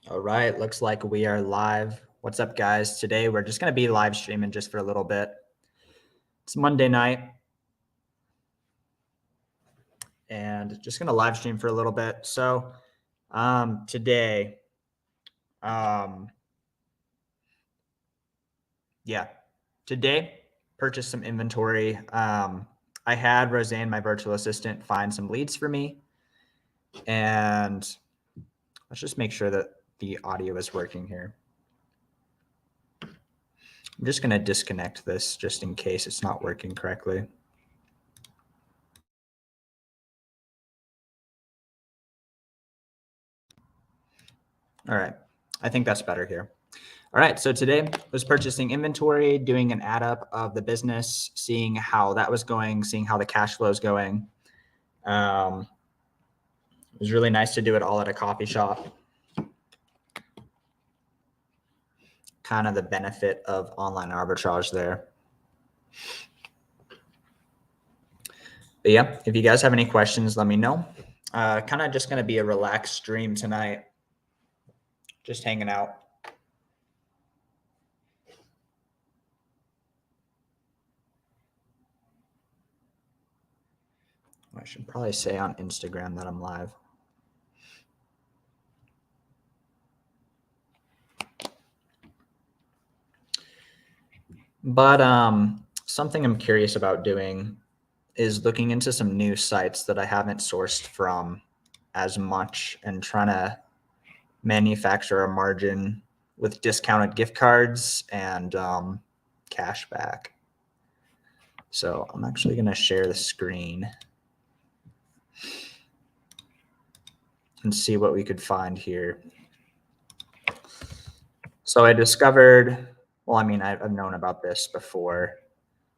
All right, looks like we are live. What's up, guys? Today we're just going to be live streaming just for a little bit. It's Monday night, and just going to live stream for a little bit. So today, today purchased some inventory. I had Roseanne, my virtual assistant, find some leads for me, and let's just make sure that the audio is working here. I'm just going to disconnect this just in case it's not working correctly. All right, I think that's better here. All right, so today I was purchasing inventory, doing an add up of the business, seeing how that was going, seeing how the cash flow is going. It was really nice to do it all at a coffee shop. Kind of the benefit of online arbitrage there. But yeah, if you guys have any questions, let me know. Kind of just going to be a relaxed stream tonight. Just hanging out. I should probably say on Instagram that I'm live. But something I'm curious about doing is looking into some new sites that I haven't sourced from as much and trying to manufacture a margin with discounted gift cards and cash back. So I'm actually going to share the screen and see what we could find here. So I discovered, well, I mean, I've known about this before,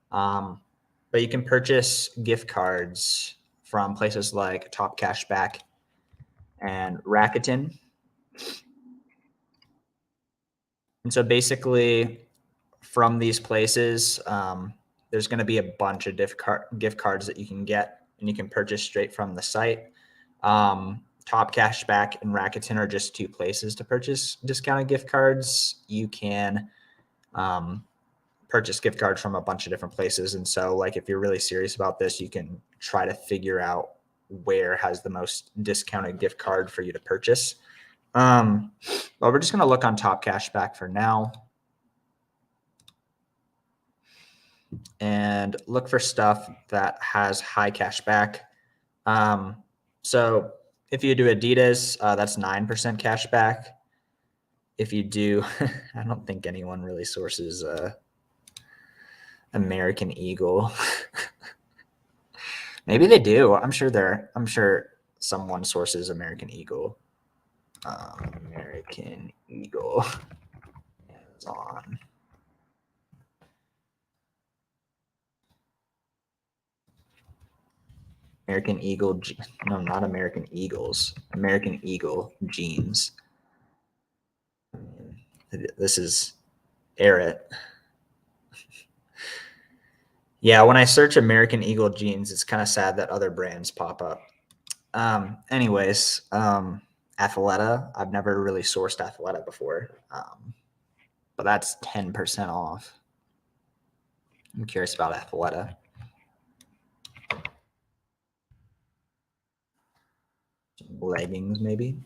but you can purchase gift cards from places like Top Cashback and Rakuten. And so basically from these places, there's going to be a bunch of gift cards that you can get and you can purchase straight from the site. Top Cashback and Rakuten are just two places to purchase discounted gift cards. You can purchase gift cards from a bunch of different places. And so like, if you're really serious about this, you can try to figure out where has the most discounted gift card for you to purchase. Well, we're just going to look on Top Cashback for now and look for stuff that has high cash back. So if you do Adidas, that's 9% cash back. If you do, I don't think anyone really sources American Eagle. Maybe they do. I'm sure someone sources American Eagle. American Eagle is on. American Eagle, no, not American Eagles. American Eagle jeans. This is Errett. Yeah, when I search American Eagle jeans, it's kind of sad that other brands pop up. Anyways, Athleta. I've never really sourced Athleta before, but that's 10% off. I'm curious about Athleta. Leggings, maybe.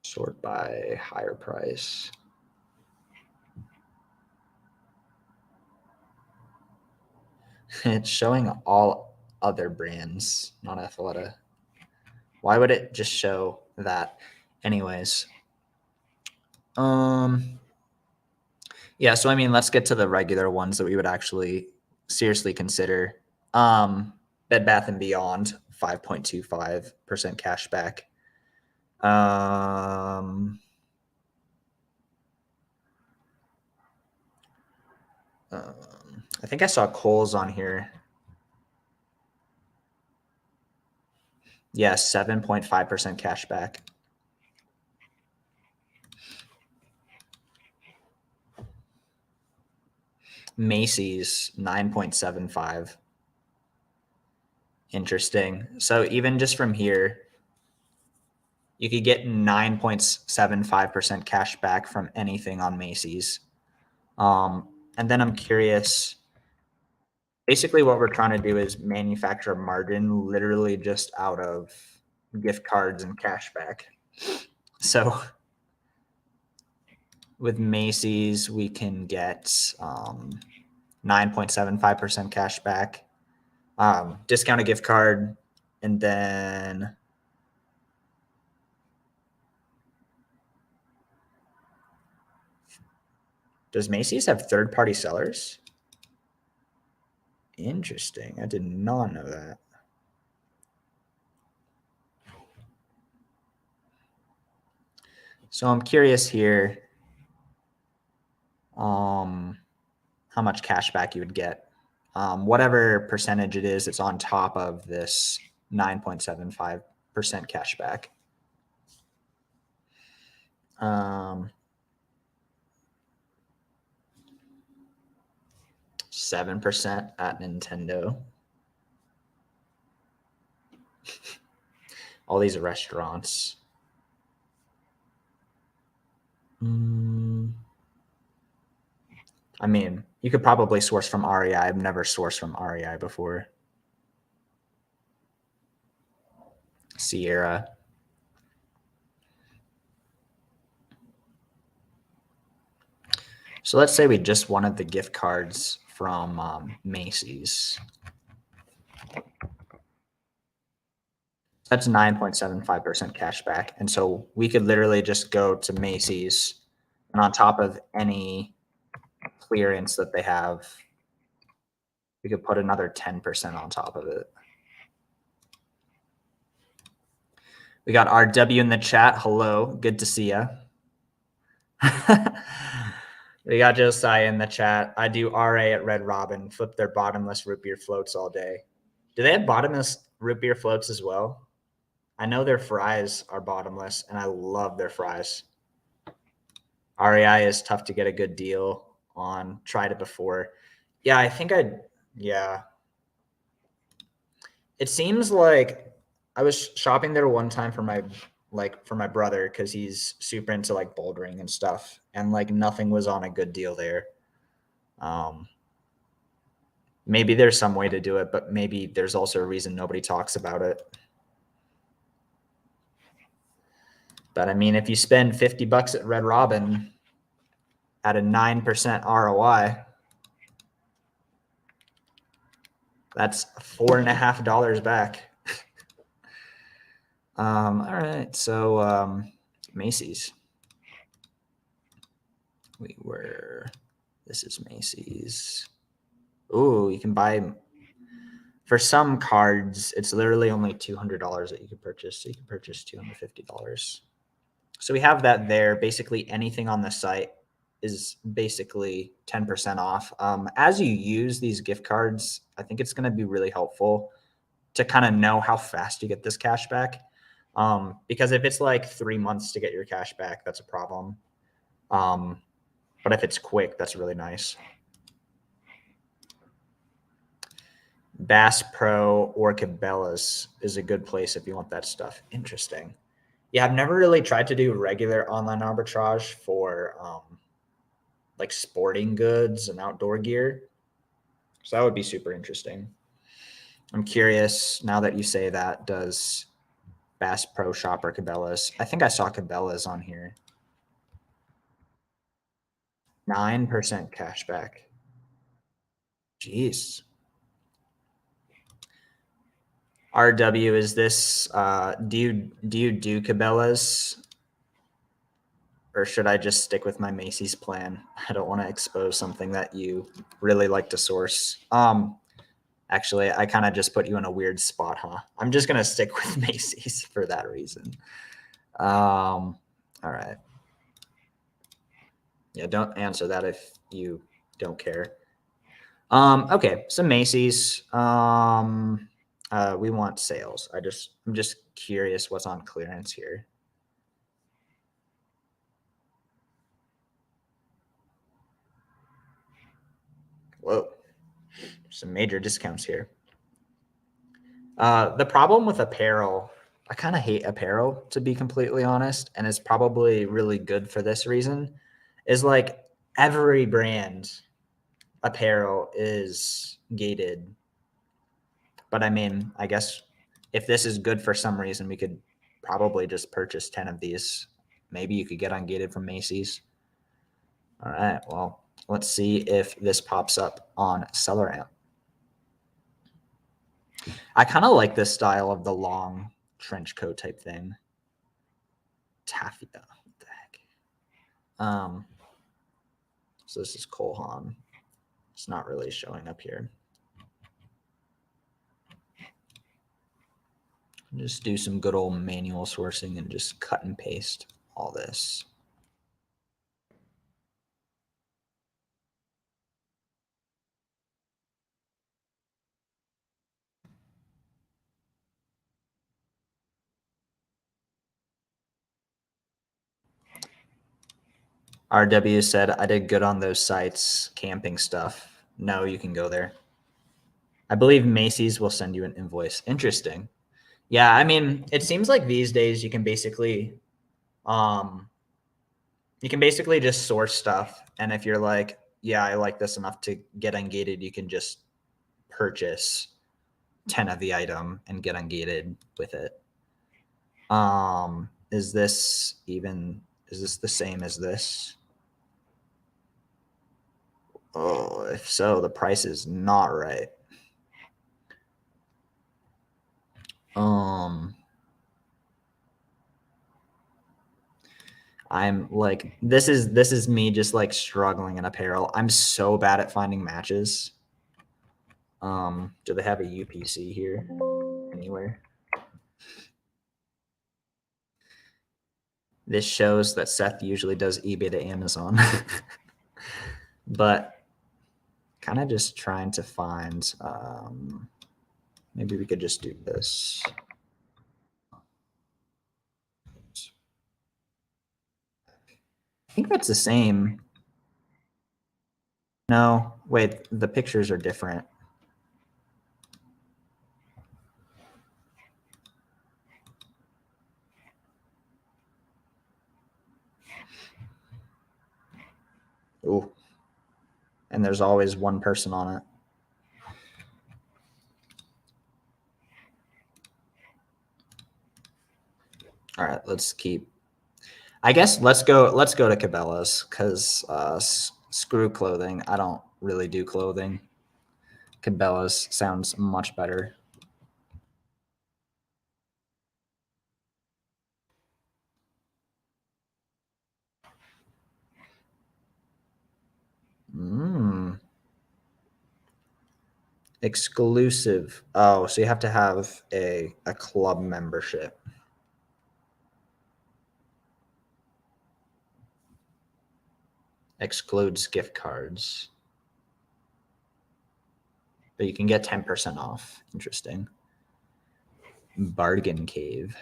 Sort by higher price. It's showing all other brands, not Athleta. Why would it just show that? Anyways. Yeah, so I mean, let's get to the regular ones that we would actually seriously consider. Bed Bath & Beyond, 5.25% cash back. I think I saw Kohl's on here. Yeah, 7.5% cash back. Macy's, 9.75. Interesting. So even just from here, You could get 9.75% cash back from anything on Macy's. And then I'm curious, basically what we're trying to do is manufacture a margin literally just out of gift cards and cash back. So with Macy's, we can get 9.75% cash back, discount a gift card, and then does Macy's have third-party sellers? Interesting. I did not know that. So I'm curious here how much cash back you would get. Whatever percentage it is, it's on top of this 9.75% cash back. 7% at Nintendo. All these restaurants. I mean, you could probably source from REI. I've never sourced from REI before. Sierra. So let's say we just wanted the gift cards from Macy's. That's 9.75% cash back. And so we could literally just go to Macy's, and on top of any clearance that they have, we could put another 10% on top of it. We got RW in the chat. Hello. Good to see you. We got Josiah in the chat. I do RA at Red Robin. Flip their bottomless root beer floats all day. Do they have bottomless root beer floats as well? I know their fries are bottomless, and I love their fries. REI is tough to get a good deal on. Tried it before. Yeah, I think yeah. It seems like I was shopping there one time for my brother because he's super into like bouldering and stuff, and like nothing was on a good deal there. Maybe there's some way to do it, but maybe there's also a reason nobody talks about it. But I mean, if you spend $50 at Red Robin at a 9% ROI, that's $4.50 back. All right, so Macy's. This is Macy's. Ooh, you can buy, for some cards, it's literally only $200 that you can purchase. So you can purchase $250. So we have that there. Basically anything on the site is basically 10% off. As you use these gift cards, I think it's going to be really helpful to kind of know how fast you get this cash back. Because if it's like 3 months to get your cash back, that's a problem. But if it's quick, that's really nice. Bass Pro or Cabela's is a good place if you want that stuff. Interesting. Yeah, I've never really tried to do regular online arbitrage for like sporting goods and outdoor gear. So that would be super interesting. I'm curious, now that you say that, does Bass Pro shop or Cabela's? I think I saw Cabela's on here. 9% cash back. Jeez. RW, is this, do you do Cabela's? Or should I just stick with my Macy's plan? I don't want to expose something that you really like to source. Actually, I kind of just put you in a weird spot, huh? I'm just going to stick with Macy's for that reason. All right. Yeah, don't answer that if you don't care. Okay, so Macy's. We want sales. I'm just curious what's on clearance here. Whoa, some major discounts here. The problem with apparel, I kind of hate apparel, to be completely honest, and it's probably really good for this reason, is like every brand apparel is gated. But I mean, I guess if this is good for some reason, we could probably just purchase 10 of these. Maybe you could get ungated from Macy's. All right, well, let's see if this pops up on SellerAmp. I kind of like this style of the long trench coat type thing. Taffeta, what the heck? So this is Cole Haan. It's not really showing up here. Just do some good old manual sourcing and just cut and paste all this. RW said, I did good on those sites, camping stuff. No, you can go there. I believe Macy's will send you an invoice. Interesting. Yeah, I mean, it seems like these days you can basically just source stuff. And if you're like, yeah, I like this enough to get ungated, you can just purchase 10 of the item and get ungated with it. Is this the same as this? Oh, if so, the price is not right. I'm like, this is me just like struggling in apparel. I'm so bad at finding matches. Do they have a UPC here anywhere? This shows that Seth usually does eBay to Amazon. But kind of just trying to find, maybe we could just do this. I think that's the same. No, wait, the pictures are different. Ooh. And there's always one person on it. All right, let's keep. I guess let's go to Cabela's because screw clothing. I don't really do clothing. Cabela's sounds much better. Exclusive. Oh, so you have to have a club membership. Excludes gift cards. But you can get 10% off. Interesting. Bargain Cave.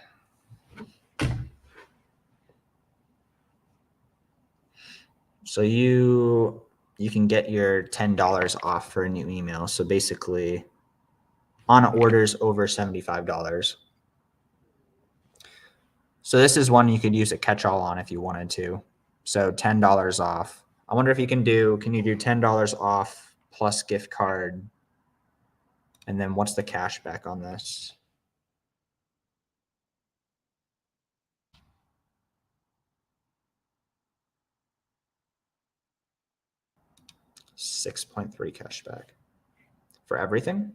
So you can get your $10 off for a new email. So basically on orders over $75. So this is one you could use a catch-all on if you wanted to. So $10 off. I wonder if you can you do $10 off plus gift card? And then what's the cash back on this? $6.3 cash back for everything.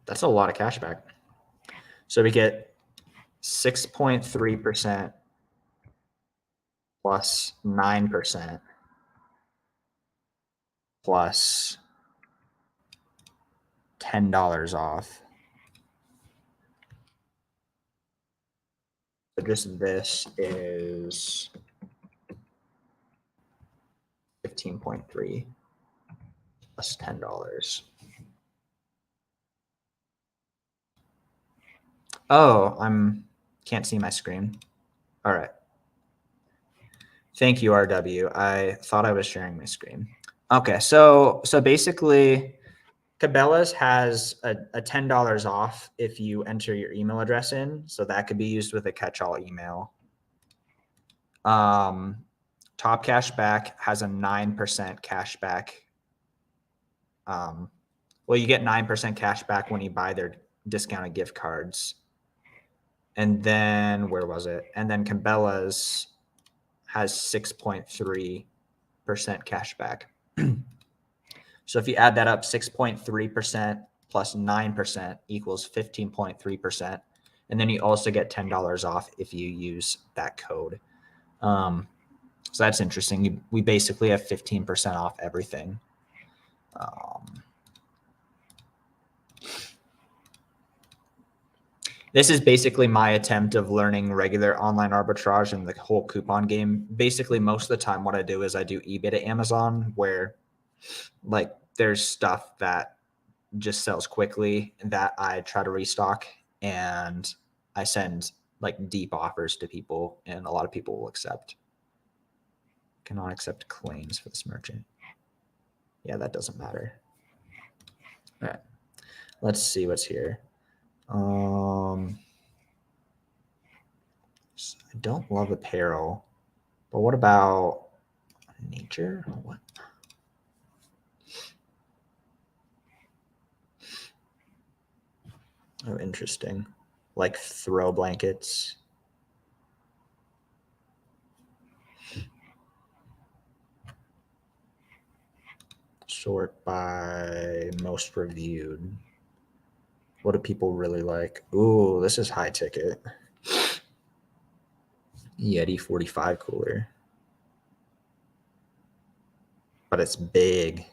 That's a lot of cash back. So we get 6.3% plus 9% plus $10 off. So just this is 15.3 plus $10. Oh, can't see my screen. All right. Thank you, RW. I thought I was sharing my screen. Okay, so basically Cabela's has a $10 off if you enter your email address in. So that could be used with a catch-all email. Top Cashback has a 9% cashback. Well, you get 9% cash back when you buy their discounted gift cards. And then where was it? And then Cabela's has 6.3% cash back. So if you add that up, 6.3% plus 9% equals 15.3%. And then you also get $10 off if you use that code. So that's interesting. We basically have 15% off everything. This is basically my attempt of learning regular online arbitrage and the whole coupon game. Basically, most of the time what I do is I do eBay to Amazon, where like there's stuff that just sells quickly that I try to restock, and I send like deep offers to people, and a lot of people will accept. Cannot accept claims for this merchant. Yeah, that doesn't matter. All right, let's see what's here. I don't love apparel, but what about nature? What? Oh, interesting. Like throw blankets. Sort by most reviewed. What do people really like? Ooh, this is high ticket. Yeti 45 cooler. But it's big.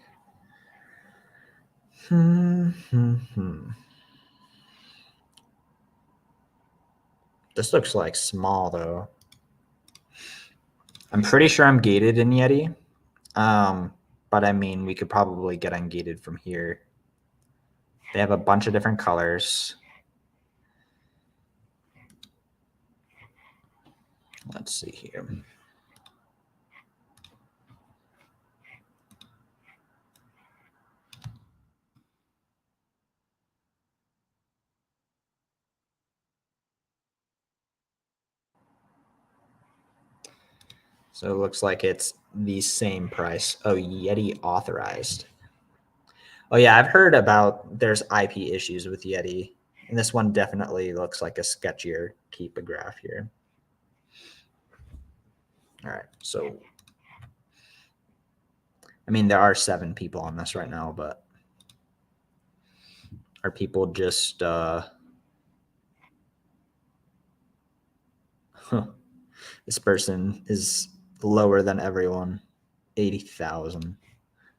This looks like small though. I'm pretty sure I'm gated in Yeti. But I mean, we could probably get ungated from here. They have a bunch of different colors. Let's see here. So it looks like it's the same price. Oh, Yeti authorized. Oh yeah, I've heard about there's IP issues with Yeti. And this one definitely looks like a sketchier keep-a-graph here. All right, so I mean, there are 7 people on this right now, but are people just this person is lower than everyone, 80,000.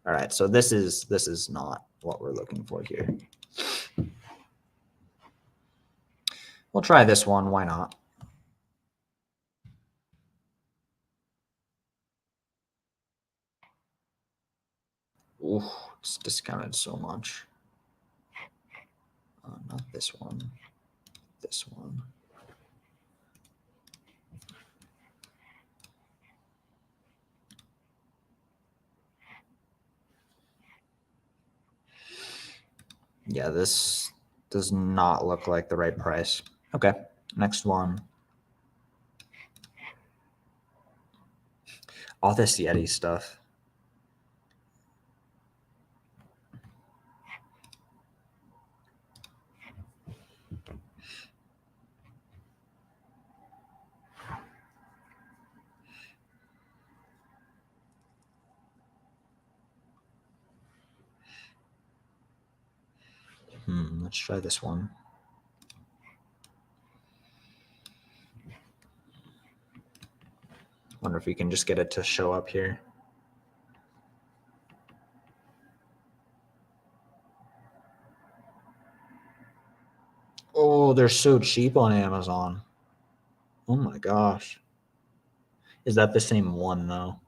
All right, so this is not what we're looking for here. We'll try this one. Why not? Ooh, it's discounted so much. Not this one. This one. Yeah, this does not look like the right price. Okay, next one. All this Yeti stuff. Let's try this one. Wonder if we can just get it to show up here. Oh, they're so cheap on Amazon. Oh my gosh. Is that the same one though?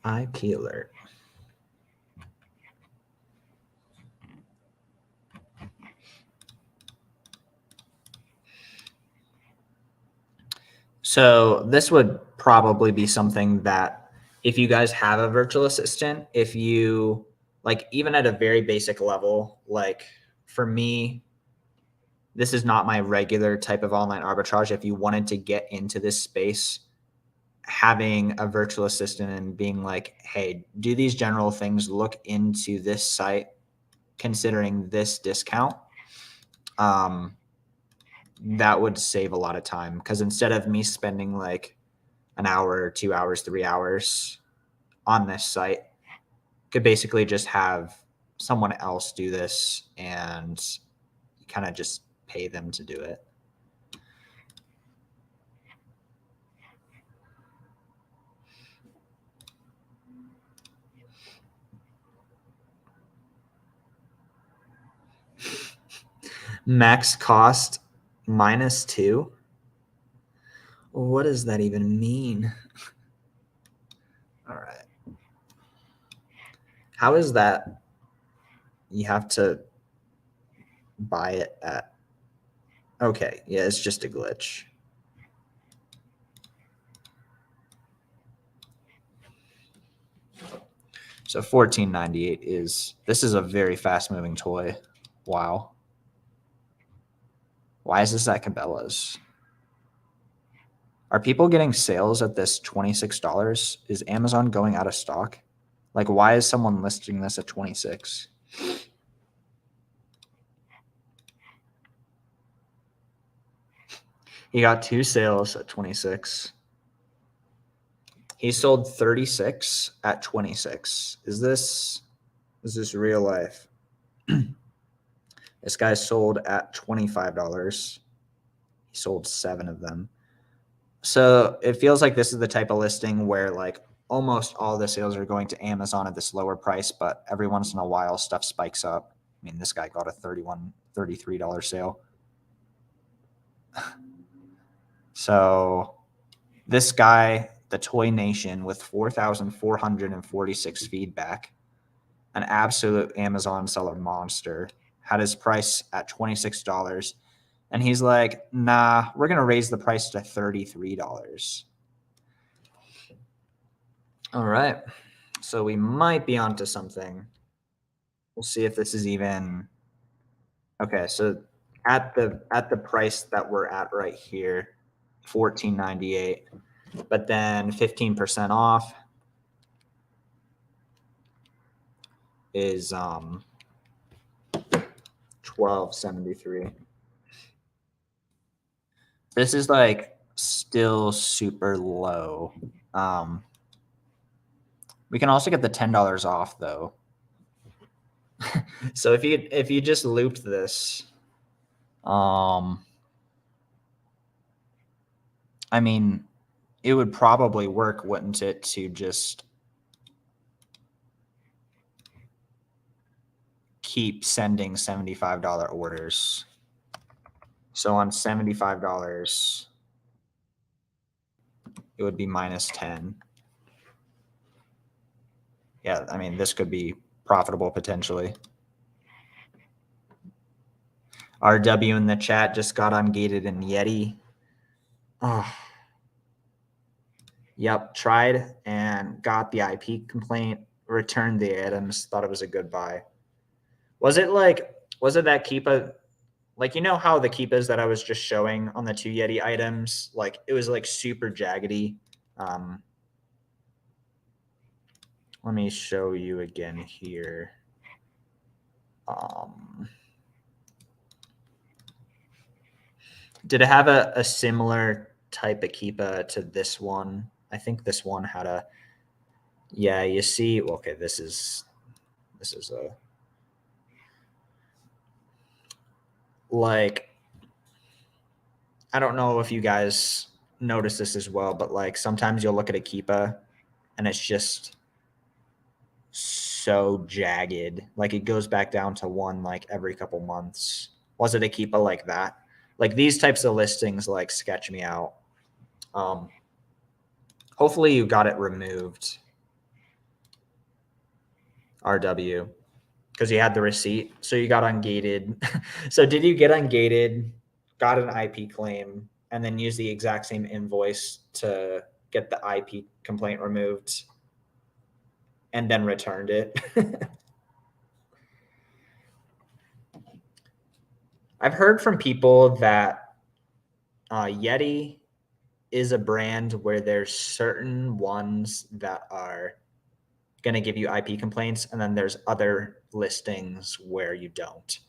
IP alert. So this would probably be something that if you guys have a virtual assistant, if you like, even at a very basic level, like for me, this is not my regular type of online arbitrage. If you wanted to get into this space, having a virtual assistant and being like, hey, do these general things, look into this site, considering this discount, that would save a lot of time. Because instead of me spending like an hour, 2 hours, 3 hours on this site, could basically just have someone else do this and kind of just pay them to do it. Max cost -2. What does that even mean? All right. How is that? You have to buy it at. Okay. Yeah, it's just a glitch. So 14.98 is, this is a very fast moving toy. Wow. Why is this at Cabela's? Are people getting sales at this $26? Is Amazon going out of stock? Like, why is someone listing this at 26? He got 2 sales at 26. He sold 36 at 26. Is this real life? This guy sold at $25. He sold 7 of them. So it feels like this is the type of listing where like almost all the sales are going to Amazon at this lower price, but every once in a while stuff spikes up. I mean, this guy got a $33 sale. So this guy, the Toy Nation, with 4,446 feedback, an absolute Amazon seller monster, had his price at $26. And he's like, nah, we're going to raise the price to $33. All right. So we might be onto something. We'll see if this is even. Okay, so at the price that we're at right here, $14.98, but then 15% off is $12.73. This is like still super low. We can also get the $10 off though. So if you just looped this, I mean, it would probably work, wouldn't it, to just keep sending $75 orders. So on $75, it would be -10. Yeah, I mean, this could be profitable potentially. RW in the chat just got ungated in Yeti. Oh. Yep, tried and got the IP complaint, returned the items, thought it was a good buy. Was it that Keepa? Like, you know how the Keepas that I was just showing on the 2 Yeti items, like it was like super jaggedy. Let me show you again here. Did it have a similar type of Keepa to this one? I think this one had a. Yeah, you see. Okay, this is a. Like, I don't know if you guys notice this as well, but like sometimes you'll look at a Keepa and it's just so jagged. Like it goes back down to 1 like every couple months. Was it a Keepa like that? Like these types of listings like sketch me out. Hopefully you got it removed, RW, because you had the receipt. So you got ungated. So did you get ungated, got an IP claim, and then use the exact same invoice to get the IP complaint removed, and then returned it. I've heard from people that Yeti is a brand where there's certain ones that are going to give you IP complaints, and then there's other listings where you don't.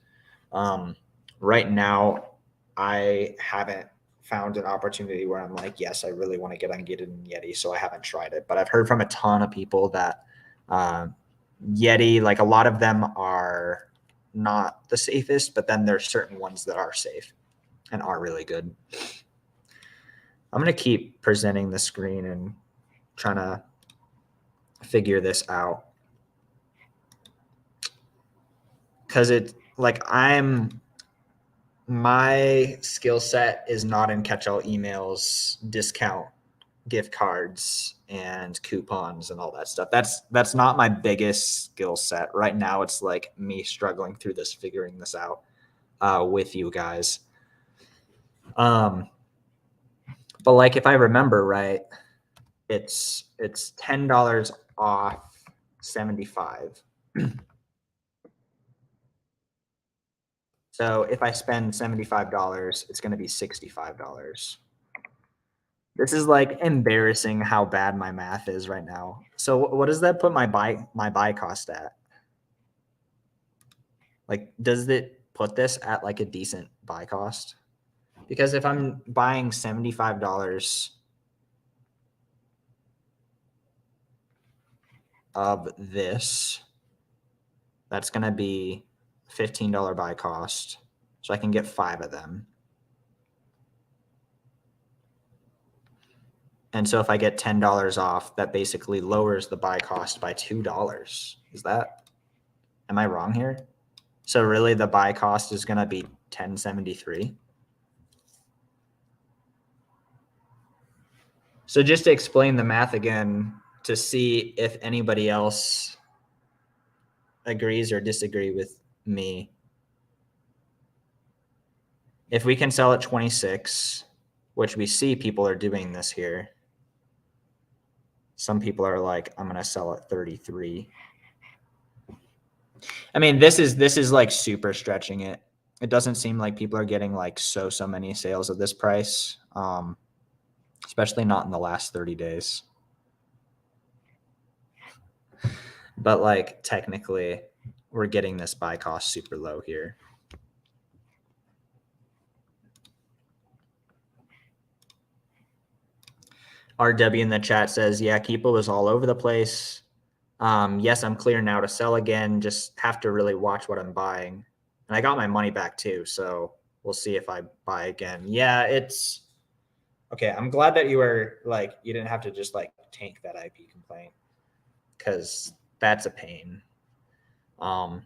Right now, I haven't found an opportunity where I'm like, yes, I really want to get on Yeti, so I haven't tried it. But I've heard from a ton of people that Yeti, like a lot of them are not the safest, but then there's certain ones that are safe and are really good. I'm going to keep presenting the screen and trying to figure this out. Because it's like my skill set is not in catch-all emails, discount gift cards, and coupons and all that stuff. That's not my biggest skill set. Right now, it's like me struggling through this, figuring this out with you guys. But like if I remember right, it's $10 off 75. So if I spend $75, it's going to be $65. This is like embarrassing how bad my math is right now. So what does that put my buy cost at? Like, does it put this at like a decent buy cost? Because if I'm buying $75 of this, that's going to be $15 buy cost. So I can get 5 of them. And so if I get $10 off, that basically lowers the buy cost by $2. Am I wrong here? So really the buy cost is going to be $10.73. So just to explain the math again, to see if anybody else agrees or disagree with me. If we can sell at 26, which we see people are doing this here. Some people are like, I'm going to sell at 33. I mean, this is like super stretching it. It doesn't seem like people are getting like so many sales at this price, especially not in the last 30 days. But like technically, we're getting this buy cost super low here. RW in the chat says, yeah, Keepa was all over the place. Yes, I'm clear now to sell again. Just have to really watch what I'm buying. And I got my money back too, so we'll see if I buy again. Yeah, it's okay. I'm glad that you were like, you didn't have to just like tank that IP complaint, because that's a pain. I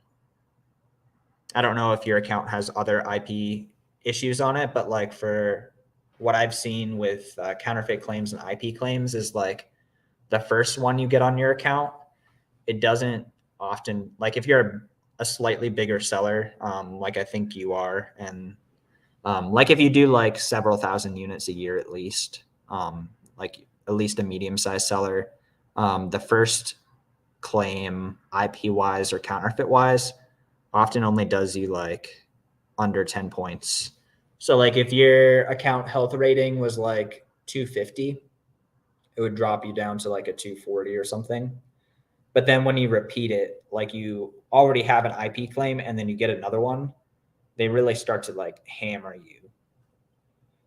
don't know if your account has other IP issues on it, but like for what I've seen with counterfeit claims and IP claims is like the first one you get on your account, it doesn't often, like if you're a slightly bigger seller, like I think you are, and like if you do like several thousand units a year at least, like at least a medium-sized seller, the first claim IP wise or counterfeit wise often only does you like under 10 points. So like if your account health rating was like 250, it would drop you down to like a 240 or something. But then when you repeat it, like you already have an IP claim and then you get another one, they really start to like hammer you.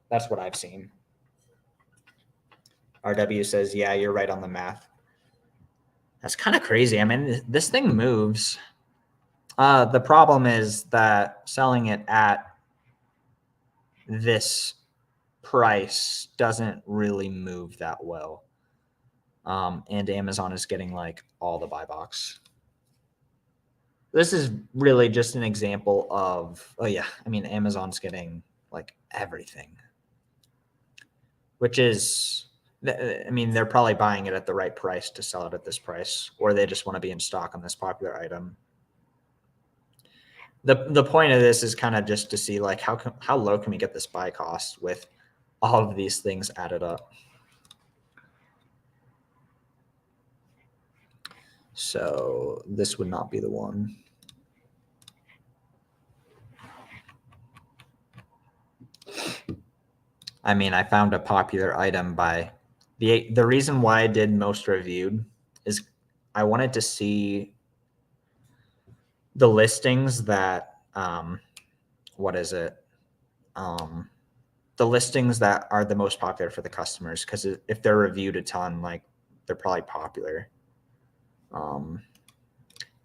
That's what I've seen. RW says, yeah, you're right on the math. That's kind of crazy. I mean, this thing moves. The problem is that selling it at this price doesn't really move that well. And Amazon is getting like all the buy box. This is really just an example of, oh yeah, I mean, Amazon's getting like everything, which is, I mean, they're probably buying it at the right price to sell it at this price, or they just want to be in stock on this popular item. The point of this is kind of just to see like how low can we get this buy cost with all of these things added up. So this would not be the one. I mean, I found a popular item by the reason why I did most reviewed is I wanted to see the listings that what is it? The listings that are the most popular for the customers, because if they're reviewed a ton, like they're probably popular.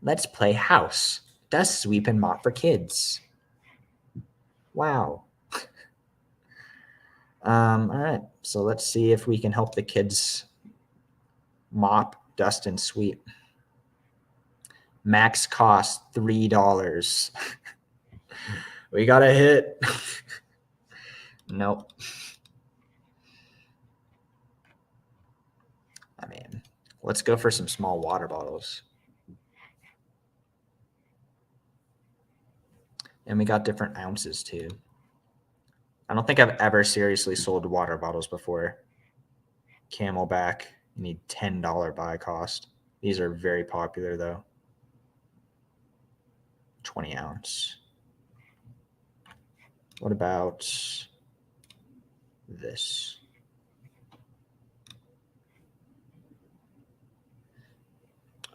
Let's play house. Dust sweep and mop for kids. Wow. All right, so let's see if we can help the kids mop, dust, and sweep. Max cost $3. We got a hit. Nope. I mean, let's go for some small water bottles. And we got different ounces too. I don't think I've ever seriously sold water bottles before. Camelback, you need $10 buy cost. These are very popular though. 20 ounce. What about this?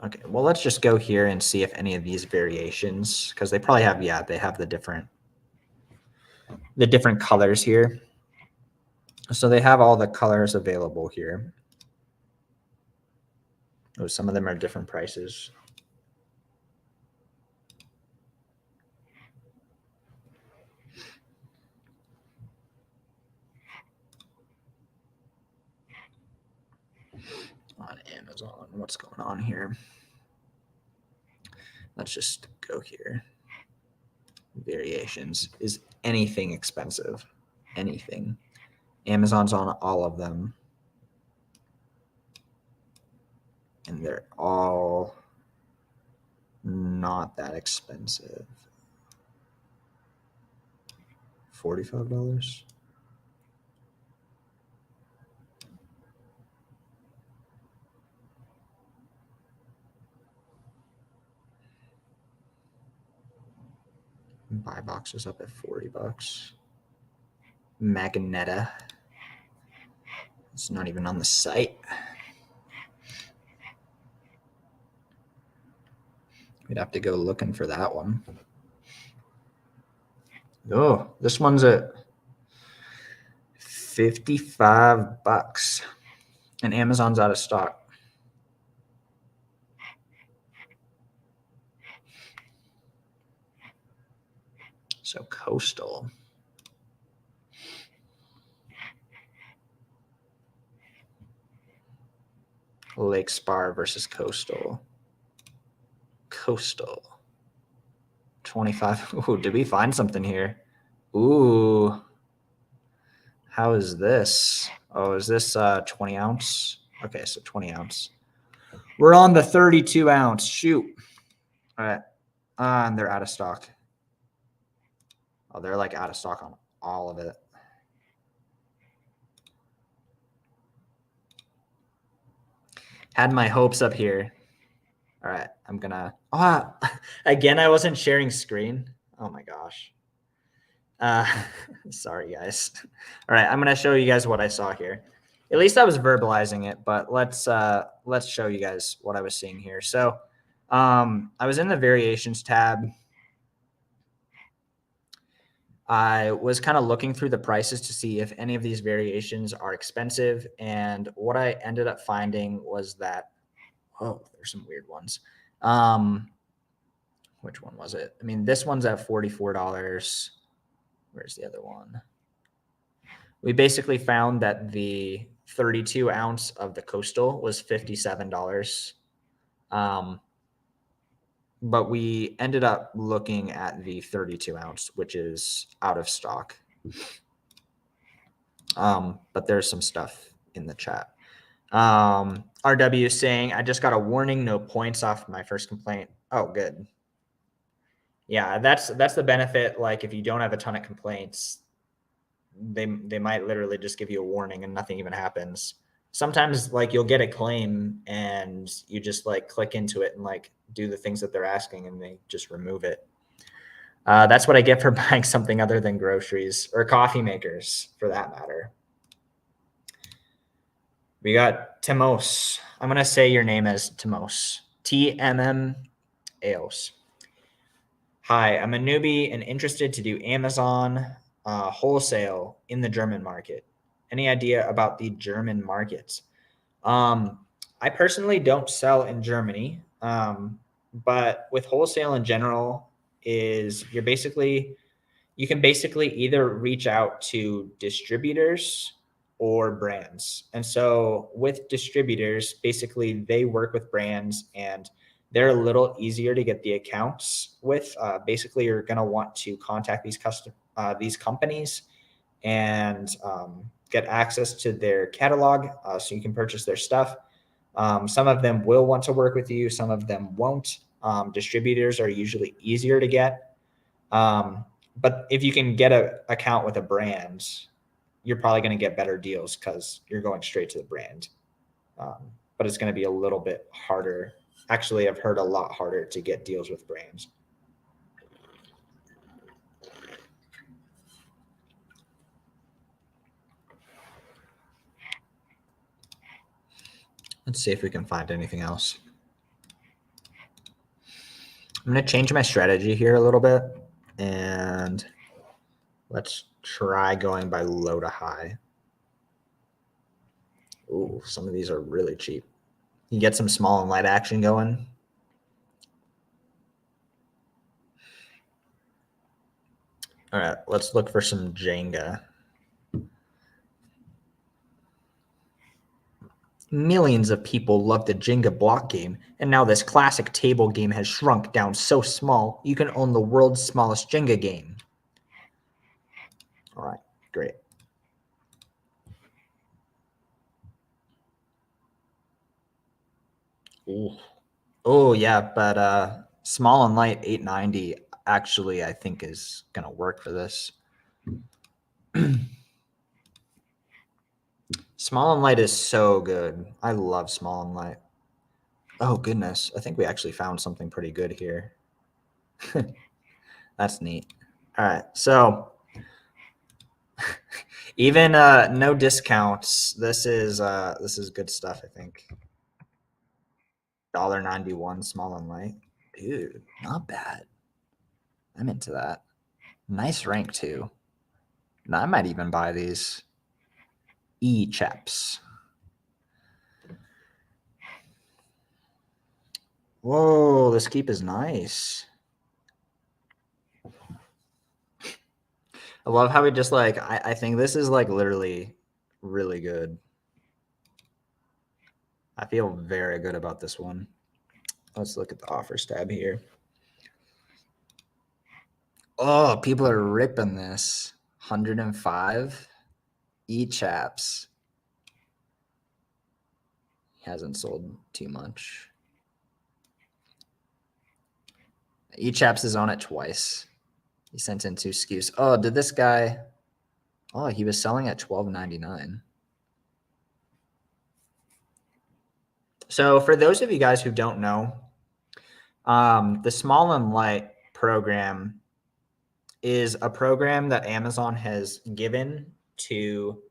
Okay, well, let's just go here and see if any of these variations, because they probably have, yeah, they have the different colors here. So they have all the colors available here. Oh, some of them are different prices. On Amazon, what's going on here? Let's just go here. Variations. Is anything expensive? Anything. Amazon's on all of them. And they're all not that expensive. $45. Buy boxes up at $40. Magneta. It's not even on the site. We'd have to go looking for that one. Oh, this one's at $55 and Amazon's out of stock. So Coastal. Lake Spar versus Coastal. Coastal. 25. Ooh, did we find something here? Ooh. How is this? Oh, is this 20 ounce? Okay, so 20 ounce. We're on the 32 ounce. Shoot. All right. And they're out of stock. Oh, they're like out of stock on all of it. Had my hopes up here. All right, I'm gonna. Oh, again, I wasn't sharing screen. Oh my gosh. Sorry, guys. All right, I'm gonna show you guys what I saw here. At least I was verbalizing it, but let's show you guys what I was seeing here. So, I was in the variations tab. I was kind of looking through the prices to see if any of these variations are expensive. And what I ended up finding was that, oh, there's some weird ones. Which one was it? I mean, this one's at $44. Where's the other one? We basically found that the 32 ounce of the Coastal was $57. But we ended up looking at the 32 ounce, which is out of stock. But there's some stuff in the chat. RW is saying, I just got a warning, no points off my first complaint. Oh, good. Yeah, that's the benefit. Like if you don't have a ton of complaints, they might literally just give you a warning and nothing even happens. sometimes like you'll get a claim and you just like click into it and like do the things that they're asking and they just remove it. That's what I get for buying something other than groceries or coffee makers for that matter. We got Timos. I'm going to say your name as Timos. TMM-AOS. Hi, I'm a newbie and interested to do Amazon wholesale in the German market. Any idea about the German markets? I personally don't sell in Germany, but with wholesale in general is you can basically either reach out to distributors or brands. And so with distributors, basically they work with brands and they're a little easier to get the accounts with. Basically, you're going to want to contact these companies and get access to their catalog so you can purchase their stuff. Some of them will want to work with you. Some of them won't. Distributors are usually easier to get. But if you can get an account with a brand, you're probably going to get better deals because you're going straight to the brand. But it's going to be a little bit harder. Actually, I've heard a lot harder to get deals with brands. Let's see if we can find anything else. I'm going to change my strategy here a little bit, and let's try going by low to high. Ooh, some of these are really cheap. You get some small and light action going. All right, let's look for some Jenga. Millions of people love the Jenga block game, and now this classic table game has shrunk down so small, you can own the world's smallest Jenga game. All right, great. Ooh. Oh, yeah, but small and light 890 actually I think is going to work for this. Small and light is so good. I love small and light. Oh, goodness. I think we actually found something pretty good here. That's neat. All right. So even no discounts. This is good stuff, I think. $1.91 small and light. Dude, not bad. I'm into that. Nice rank too. I might even buy these. E-chaps. Whoa, this keep is nice. I love how we just like, I think this is like literally really good. I feel very good about this one. Let's look at the offers tab here. Oh, people are ripping this. 105 E-chaps. Hasn't sold too much. E-chaps is on it twice. He sent in 2 SKUs. Oh, did this guy? Oh, he was selling at $12.99. So for those of you guys who don't know, the Small and Light program is a program that Amazon has given to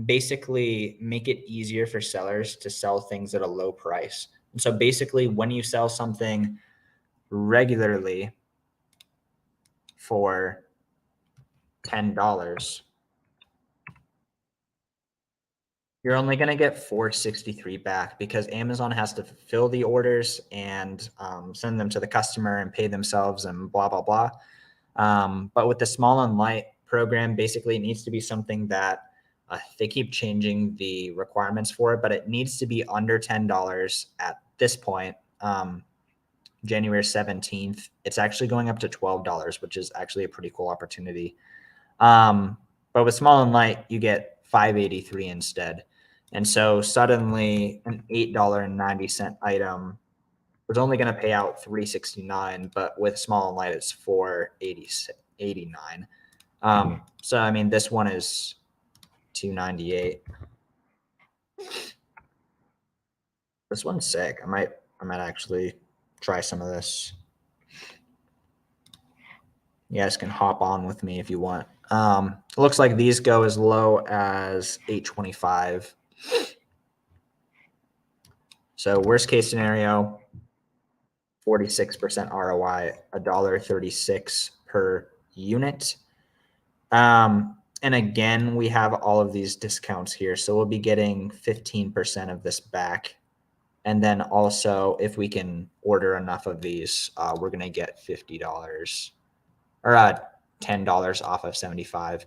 basically make it easier for sellers to sell things at a low price. And so basically when you sell something regularly for $10, you're only going to get $4.63 back because Amazon has to fulfill the orders and send them to the customer and pay themselves and blah, blah, blah. But with the Small and Light program, basically it needs to be something that they keep changing the requirements for it, but it needs to be under $10 at this point. January 17th, it's actually going up to $12, which is actually a pretty cool opportunity. But with Small and Light, you get $5.83 instead. And so suddenly an $8.90 item was only going to pay out $3.69, but with Small and Light, it's $4.89. So, I mean, this one is $2.98. This one's sick. I might actually try some of this. You guys can hop on with me if you want. It looks like these go as low as 825. So worst case scenario, 46% ROI, $1.36 per unit. And again, we have all of these discounts here. So we'll be getting 15% of this back. And then also, if we can order enough of these, we're going to get $50 or $10 off of 75.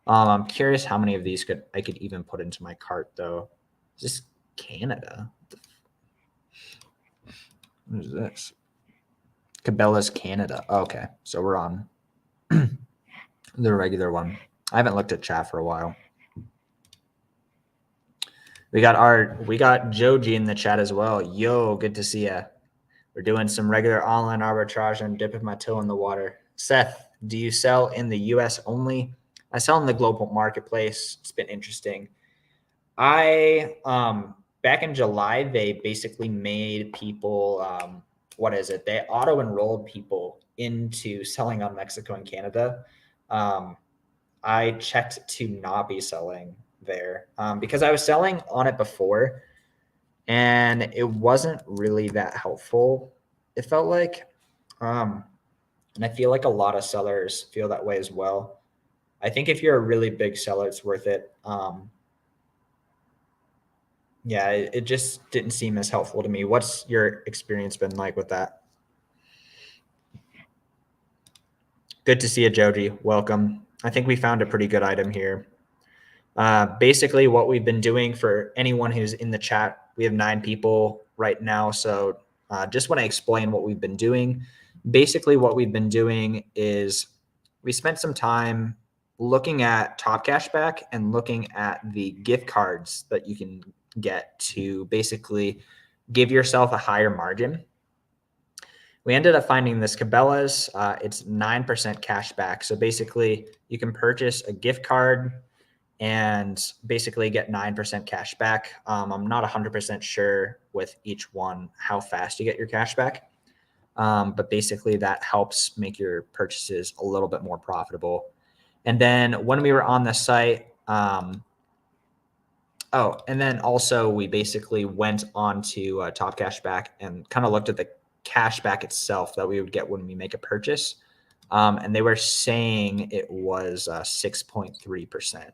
I'm curious how many of these I could even put into my cart, though. Is this Canada? What is this? Cabela's Canada. Oh, okay, so we're on the regular one. I haven't looked at chat for a while. We got Joji in the chat as well. Yo, good to see ya. We're doing some regular online arbitrage. I'm dipping my toe in the water. Seth, do you sell in the US only? I sell in the global marketplace. It's been interesting. I back in July, they basically made people what is it? They auto-enrolled people into selling on Mexico and Canada. I checked to not be selling there because I was selling on it before and it wasn't really that helpful. It felt like, and I feel like a lot of sellers feel that way as well. I think if you're a really big seller, it's worth it. Yeah, it just didn't seem as helpful to me. What's your experience been like with that? Good to see you, Joji. Welcome. I think we found a pretty good item here. Basically, what we've been doing for anyone who's in the chat, we have 9 people right now. So just want to explain what we've been doing. Basically, what we've been doing is we spent some time looking at Top Cashback and looking at the gift cards that you can get to basically give yourself a higher margin. We ended up finding this Cabela's. It's 9% cash back. So basically, you can purchase a gift card and basically get 9% cash back. I'm not 100% sure with each one how fast you get your cash back. But basically, that helps make your purchases a little bit more profitable. And then when we were on the site, and then also we basically went on to Top Cashback and kind of looked at the cashback itself that we would get when we make a purchase. And they were saying it was 6.3%.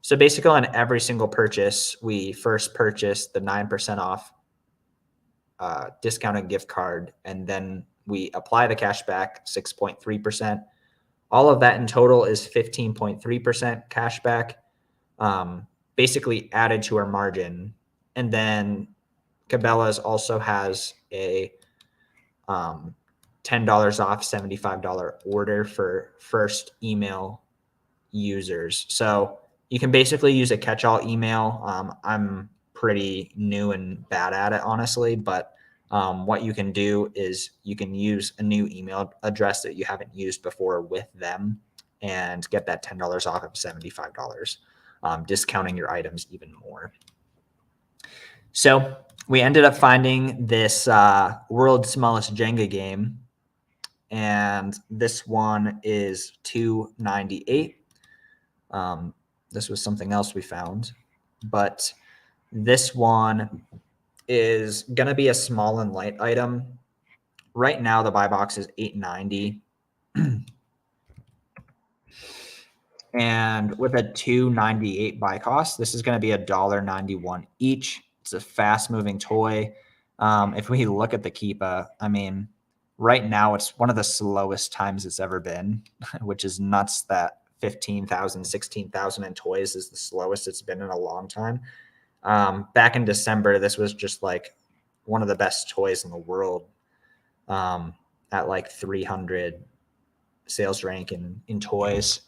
So basically on every single purchase, we first purchase the 9% off discounted gift card, and then we apply the cashback 6.3%. All of that in total is 15.3% cashback. Basically added to our margin. And then Cabela's also has a $10 off $75 order for first email users. So you can basically use a catch-all email. I'm pretty new and bad at it, honestly, but what you can do is you can use a new email address that you haven't used before with them and get that $10 off of $75. Discounting your items even more. So we ended up finding this world's smallest Jenga game, and this one is $2.98. This was something else we found, but this one is going to be a small and light item. Right now, the buy box is $8.90. And with a $2.98 buy cost, this is going to be $1.91 each. It's a fast moving toy. If we look at the Keepa, I mean, right now it's one of the slowest times it's ever been, which is nuts that 15,000, 16,000 in toys is the slowest it's been in a long time. Back in December, this was just like one of the best toys in the world at like 300 sales rank in toys.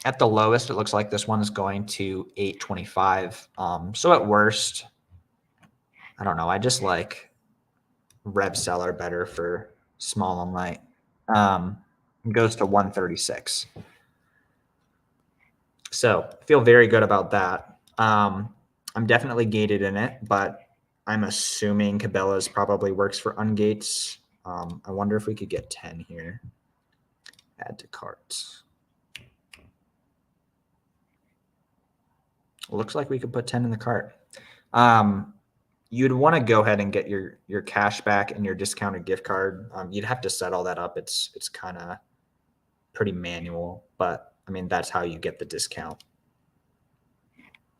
At the lowest, it looks like this one is going to 825. So at worst, I don't know. I just like Rev Seller better for small and light. It goes to 136. So I feel very good about that. I'm definitely gated in it, but I'm assuming Cabela's probably works for ungates. I wonder if we could get 10 here. Add to cart. Looks like we could put 10 in the cart. You'd want to go ahead and get your cash back and your discounted gift card. You'd have to set all that up. It's kind of pretty manual, but I mean, that's how you get the discount.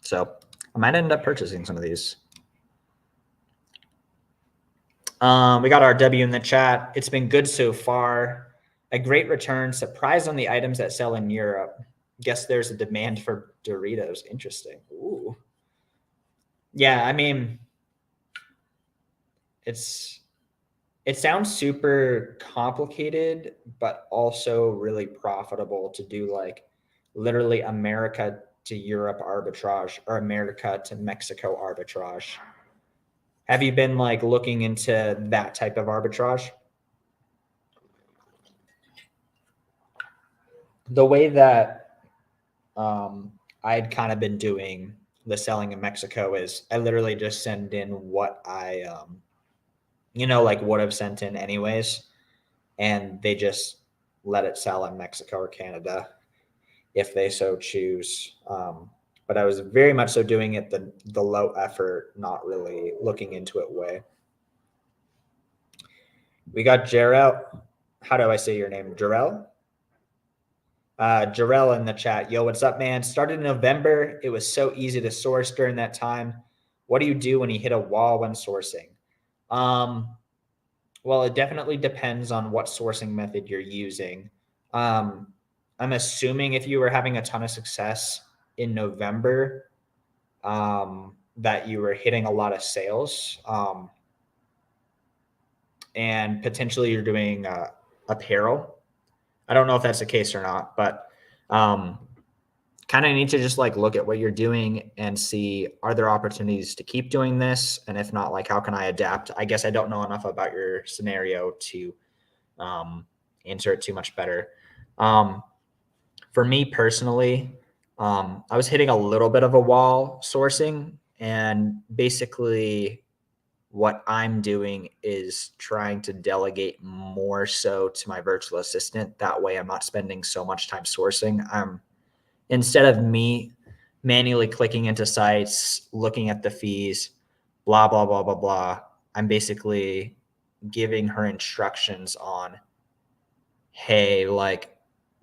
So I might end up purchasing some of these. We got our W in the chat. It's been good so far. A great return. Surprised on the items that sell in Europe. Guess there's a demand for Doritos. Interesting. Ooh. Yeah, I mean, it sounds super complicated, but also really profitable to do like literally America to Europe arbitrage or America to Mexico arbitrage. Have you been like looking into that type of arbitrage? The way that I'd kind of been doing the selling in Mexico is I literally just send in what I, like would have sent in anyways, and they just let it sell in Mexico or Canada if they so choose. But I was very much so doing it the low effort, not really looking into it way. We got Jarrell. How do I say your name? Jarrell? Jarrell in the chat. Yo, what's up, man? Started in November. It was so easy to source during that time. What do you do when you hit a wall when sourcing? Well, it definitely depends on what sourcing method you're using. I'm assuming if you were having a ton of success in November, that you were hitting a lot of sales, and potentially you're doing apparel. I don't know if that's the case or not, but kind of need to just like look at what you're doing and see, are there opportunities to keep doing this? And if not, like, how can I adapt? I guess I don't know enough about your scenario to answer it too much better. For me personally, I was hitting a little bit of a wall sourcing, and basically what I'm doing is trying to delegate more so to my virtual assistant. That way I'm not spending so much time sourcing. Instead of me manually clicking into sites, looking at the fees, blah, blah, blah, blah, blah, I'm basically giving her instructions on, hey, like,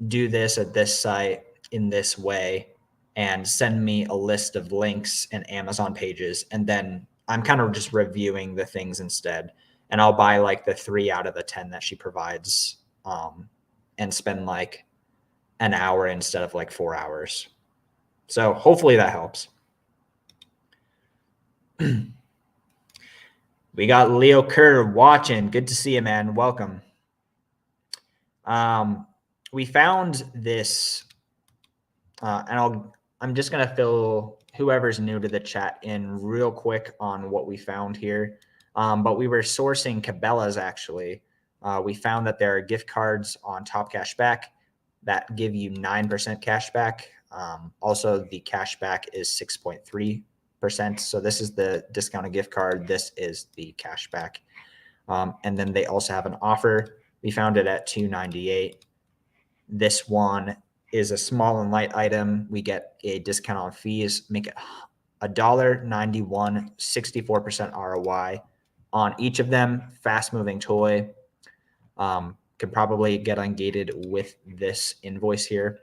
do this at this site in this way and send me a list of links and Amazon pages. And then I'm kind of just reviewing the things instead. And I'll buy like the 3 out of the 10 that she provides, and spend like an hour instead of like 4 hours. So hopefully that helps. We got Leo Kerr watching. Good to see you, man. Welcome. We found this, and I'm just going to fill whoever's new to the chat in real quick on what we found here. But we were sourcing Cabela's actually. We found that there are gift cards on Top Cash Back that give you 9% cash back. Also, the cash back is 6.3%. So this is the discounted gift card. This is the cash back. And then they also have an offer. We found it at $2.98. This one is a small and light item. We get a discount on fees, make it $1.91, 64% ROI on each of them. Fast moving toy. Could probably get ungated with this invoice here.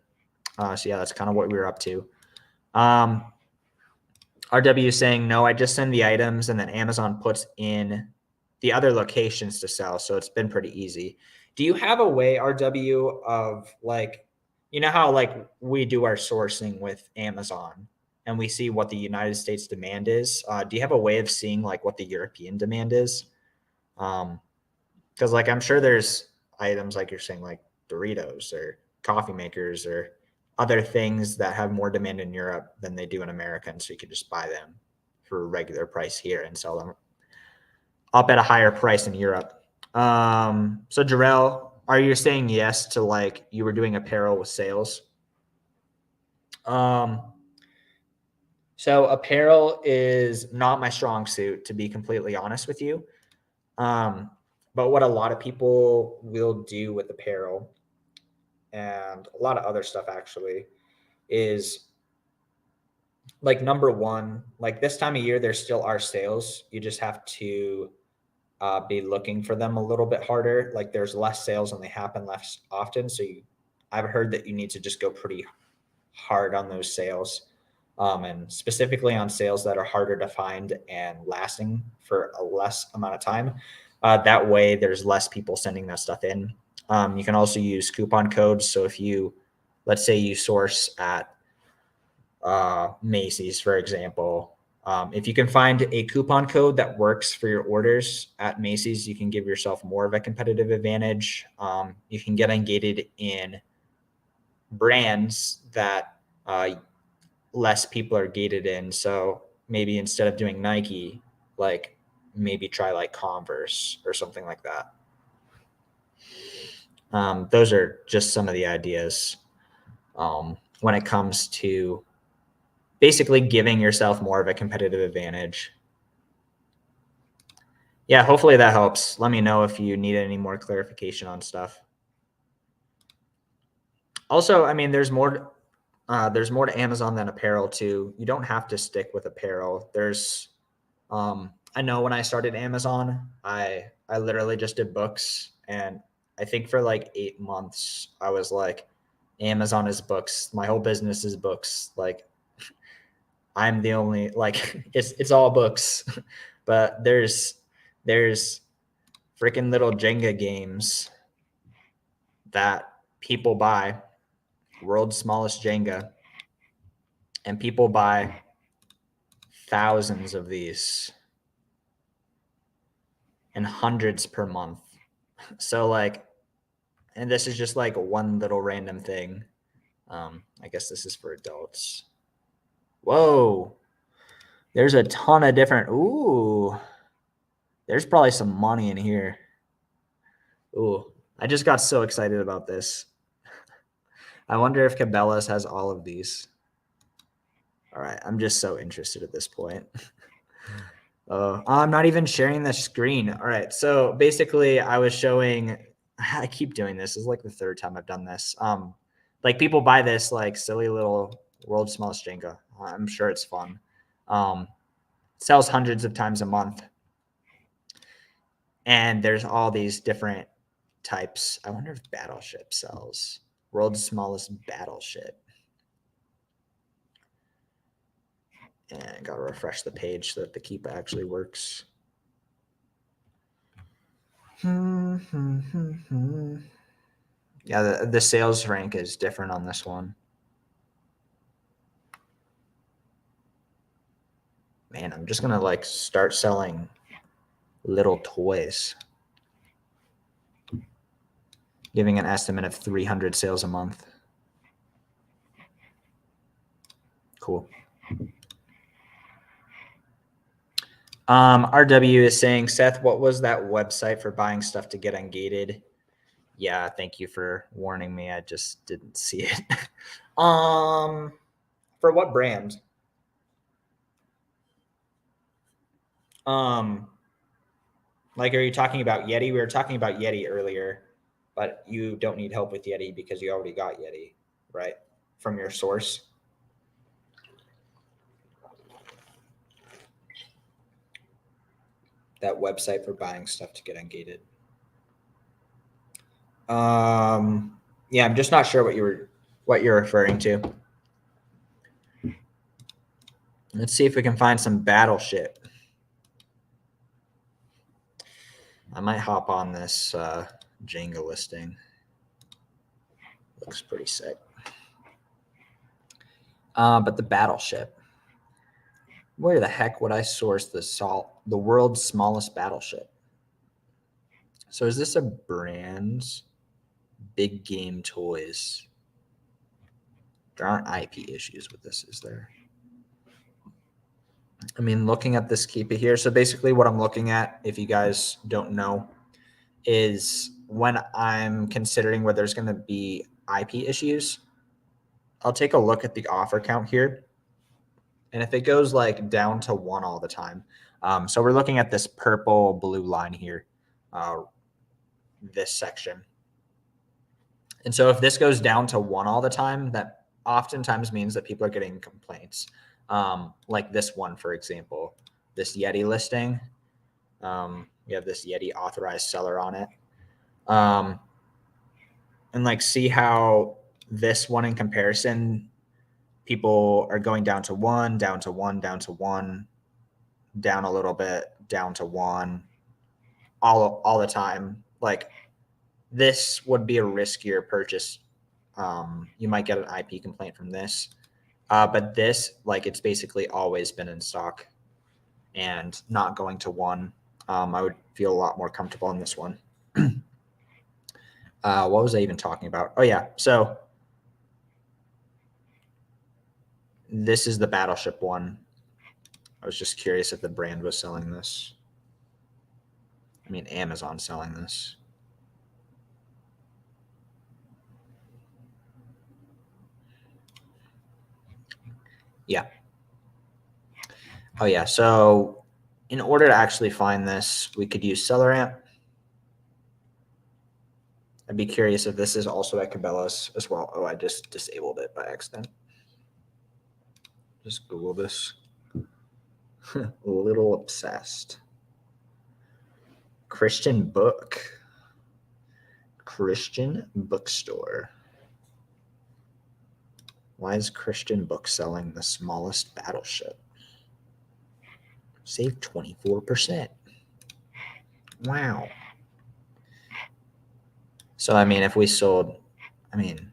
So yeah, that's kind of what we were up to. RW is saying, no, I just send the items and then Amazon puts in the other locations to sell. So it's been pretty easy. Do you have a way, RW, of like, you know how like we do our sourcing with Amazon and we see what the United States demand is? Do you have a way of seeing like what the European demand is? Because like I'm sure there's items like you're saying like Doritos or coffee makers or other things that have more demand in Europe than they do in America, and so you could just buy them for a regular price here and sell them up at a higher price in Europe. So Jarrell, are you saying yes to like you were doing apparel with sales? So apparel is not my strong suit, to be completely honest with you. But what a lot of people will do with apparel and a lot of other stuff actually is like number one, like this time of year, there still are sales. You just have to be looking for them a little bit harder. Like there's less sales and they happen less often. So I've heard that you need to just go pretty hard on those sales. And specifically on sales that are harder to find and lasting for a less amount of time. That way, there's less people sending that stuff in. You can also use coupon codes. So if you, let's say you source at Macy's, for example, if you can find a coupon code that works for your orders at Macy's, you can give yourself more of a competitive advantage. You can get ungated in brands that less people are gated in. So maybe instead of doing Nike, like maybe try like Converse or something like that. Those are just some of the ideas when it comes to basically giving yourself more of a competitive advantage. Yeah, hopefully that helps. Let me know if you need any more clarification on stuff. Also, I mean, there's more to Amazon than apparel too. You don't have to stick with apparel. There's I know when I started Amazon, I literally just did books, and I think for like 8 months I was like, Amazon is books. My whole business is books. Like I'm the only like it's all books. But there's freaking little Jenga games that people buy, world's smallest Jenga, and people buy thousands of these and hundreds per month. So like, and this is just like one little random thing. I guess this is for adults. Whoa, there's a ton of different. Ooh, there's probably some money in here. Ooh, I just got so excited about this. I wonder if Cabela's has all of these. All right, I'm just so interested at this point. I'm not even sharing the screen. All right, so basically, I was showing. I keep doing this. This is like the third time I've done this. Like people buy this like silly little world's smallest Jenga. I'm sure it's fun. Sells hundreds of times a month, and there's all these different types. I wonder if Battleship sells world's smallest battleship. And I gotta refresh the page so that the keep actually works. Yeah, the sales rank is different on this one. Man, I'm just gonna like start selling little toys. Giving an estimate of 300 sales a month. Cool. RW is saying, Seth, what was that website for buying stuff to get ungated? Yeah, thank you for warning me. I just didn't see it. For what brand? Like, are you talking about Yeti? We were talking about Yeti earlier, but you don't need help with Yeti because you already got Yeti, right? From your source. That website for buying stuff to get ungated. Yeah, I'm just not sure what you're referring to. Let's see if we can find some Battleship. I might hop on this Jenga listing. Looks pretty sick. But the Battleship. Where the heck would I source the world's smallest battleship? So is this a brand? Big Game Toys. There aren't IP issues with this, is there? I mean, looking at this keep it here. So basically what I'm looking at, if you guys don't know, is when I'm considering whether there's going to be IP issues, I'll take a look at the offer count here. And if it goes like down to 1 all the time, so we're looking at this purple blue line here, this section. And so if this goes down to 1 all the time, that oftentimes means that people are getting complaints. Like this one, for example, this Yeti listing. We have this Yeti authorized seller on it. And like see how this one in comparison, people are going down to 1, down to 1, down to 1, down a little bit, down to 1, all the time. Like this would be a riskier purchase. You might get an IP complaint from this, but this, like, it's basically always been in stock and not going to 1. I would feel a lot more comfortable in this one. What was I even talking about? Oh yeah, so this is the Battleship one. I was just curious if the brand was selling this. I mean, Amazon selling this. Yeah. Oh yeah, so in order to actually find this, we could use SellerAmp. I'd be curious if this is also at Cabela's as well. Oh, I just disabled it by accident. Just Google this. A little obsessed. Christian book. Christian bookstore. Why is Christian book selling the smallest battleship? Save 24%. Wow. So, I mean, if we sold, I mean,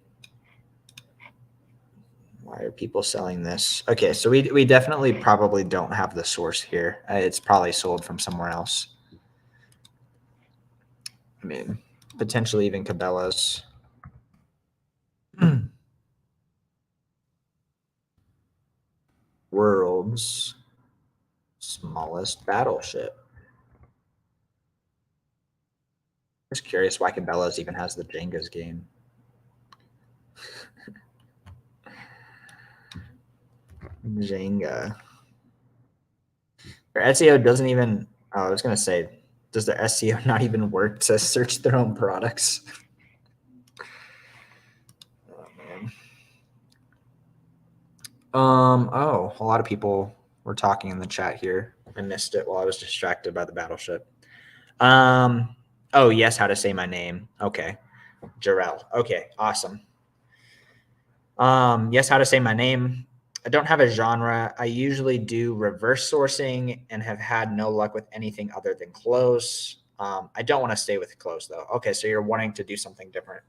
why are people selling this? Okay, so we definitely probably don't have the source here. It's probably sold from somewhere else. I mean, potentially even Cabela's. World's smallest battleship. Just curious why Cabela's even has the Jenga's game. Jenga. Their SEO doesn't even, oh, I was going to say, does their SEO not even work to search their own products? Oh, man. Oh, a lot of people were talking in the chat here. I missed it while I was distracted by the battleship. Oh, yes, how to say my name. Okay. Jarrell. Okay, awesome. Yes, how to say my name. I don't have a genre. I usually do reverse sourcing and have had no luck with anything other than close. I don't want to stay with close though. Okay, so you're wanting to do something different.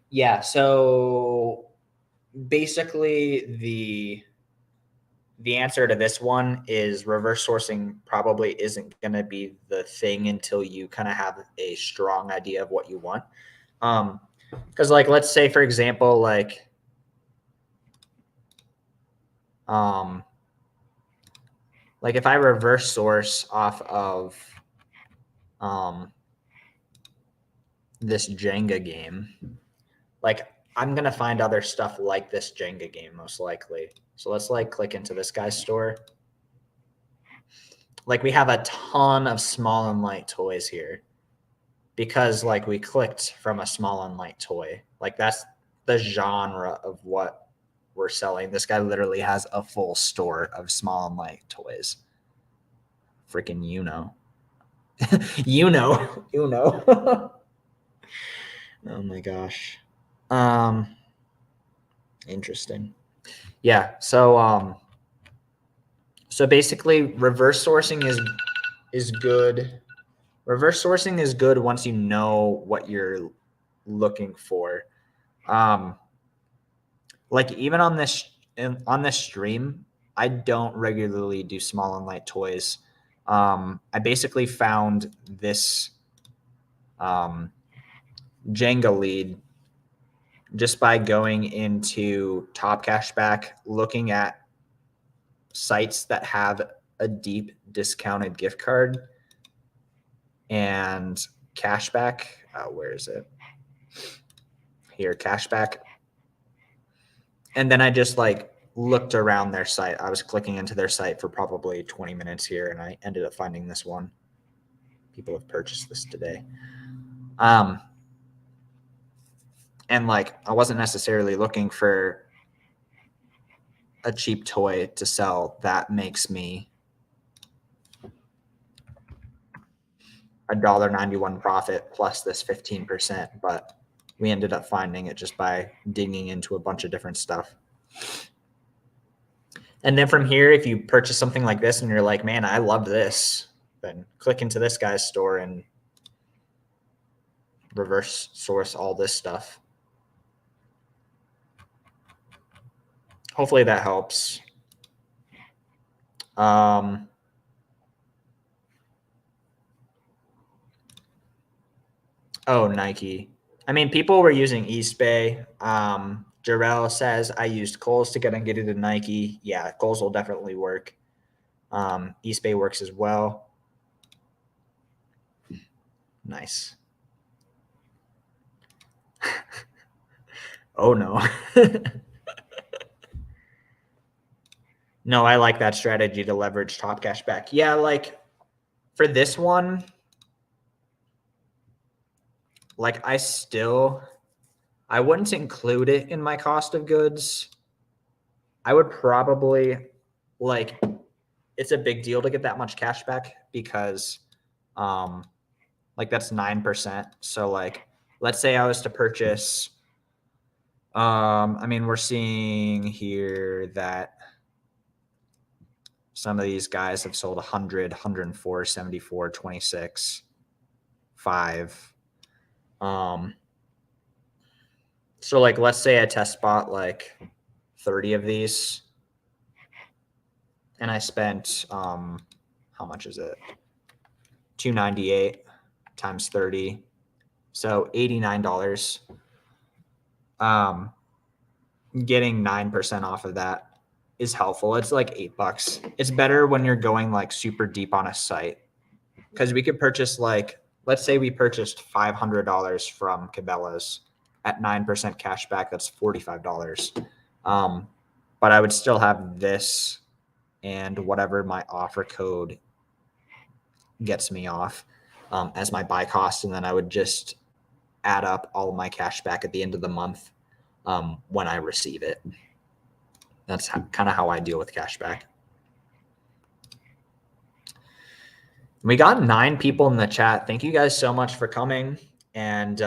Yeah, so basically the answer to this one is reverse sourcing probably isn't going to be the thing until you kind of have a strong idea of what you want. Because like, let's say, for example, like if I reverse source off of this Jenga game, like I'm gonna find other stuff like this Jenga game most likely. So let's like click into this guy's store. Like we have a ton of small and light toys here because like we clicked from a small and light toy. Like that's the genre of what we're selling. This guy literally has a full store of small and light toys. Freaking you know. Oh my gosh. Interesting. Yeah. So basically reverse sourcing is good. Reverse sourcing is good once you know what you're looking for. Like even on this stream, I don't regularly do small and light toys. I basically found this Jenga lead just by going into Top Cashback, looking at sites that have a deep discounted gift card and cashback. Where is it? Here, cashback. And then I just like looked around their site. I was clicking into their site for probably 20 minutes here, and I ended up finding this one. People have purchased this today. And like, I wasn't necessarily looking for a cheap toy to sell. That makes me $1.91 profit plus this 15%, but we ended up finding it just by digging into a bunch of different stuff. And then from here, if you purchase something like this and you're like, man, I love this, then click into this guy's store and reverse source all this stuff. Hopefully that helps. Oh, Nike. I mean, people were using eBay. Jarrell says, I used Kohl's to get to Nike. Yeah, Kohl's will definitely work. eBay works as well. Nice. Oh, no. No, I like that strategy to leverage top cash back. Yeah, like for this one, like I wouldn't include it in my cost of goods. I would probably, like, it's a big deal to get that much cash back because like that's 9%. So like, let's say I was to purchase, I mean, we're seeing here that some of these guys have sold 100, 104, 74, 26, 5. So like, let's say I test bought like 30 of these and I spent, how much is it? 298 times 30. So $89. Getting 9% off of that is helpful. It's like $8. It's better when you're going like super deep on a site because we could purchase like, let's say we purchased $500 from Cabela's at 9% cash back. That's $45. But I would still have this and whatever my offer code gets me off as my buy cost. And then I would just add up all of my cash back at the end of the month when I receive it. That's kind of how I deal with cash back. We got 9 people in the chat. Thank you guys so much for coming. And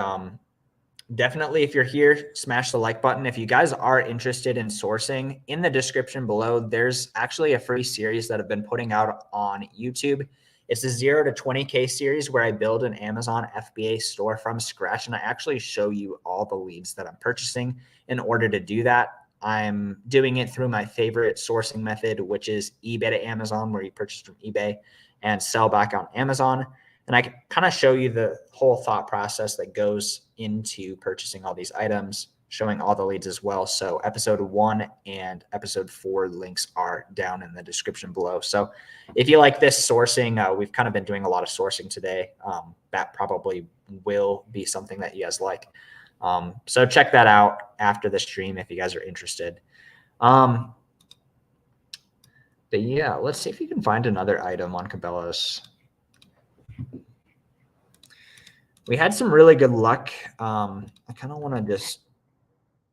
definitely, if you're here, smash the like button. If you guys are interested in sourcing, in the description below, there's actually a free series that I've been putting out on YouTube. It's a 0 to 20K series where I build an Amazon FBA store from scratch. And I actually show you all the leads that I'm purchasing. In order to do that, I'm doing it through my favorite sourcing method, which is eBay to Amazon, where you purchase from eBay and sell back on Amazon. And I can kind of show you the whole thought process that goes into purchasing all these items, showing all the leads as well. So episode 1 and episode 4 links are down in the description below. So if you like this sourcing, we've kind of been doing a lot of sourcing today. That probably will be something that you guys like. So check that out after the stream if you guys are interested. But yeah, let's see if you can find another item on Cabela's. We had some really good luck. I kind of want to just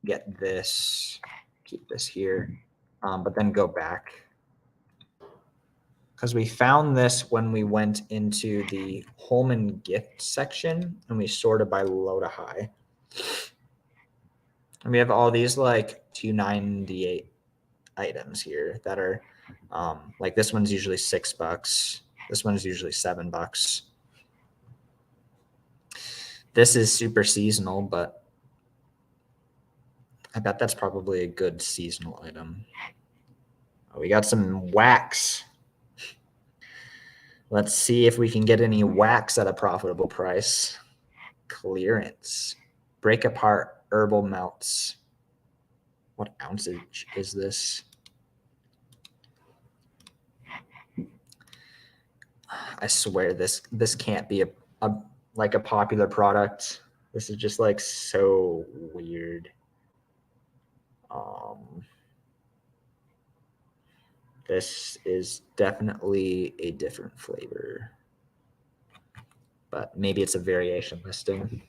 get this, keep this here, but then go back. Because we found this when we went into the Holman gift section and we sorted by low to high. And we have all these like 298 items here that are like this one's usually $6. This one's usually $7. This is super seasonal, but I bet that's probably a good seasonal item. Oh, we got some wax. Let's see if we can get any wax at a profitable price. Clearance. Break apart herbal melts. What ounceage is this? I swear this can't be like a popular product. This is just like so weird. This is definitely a different flavor, but maybe it's a variation listing.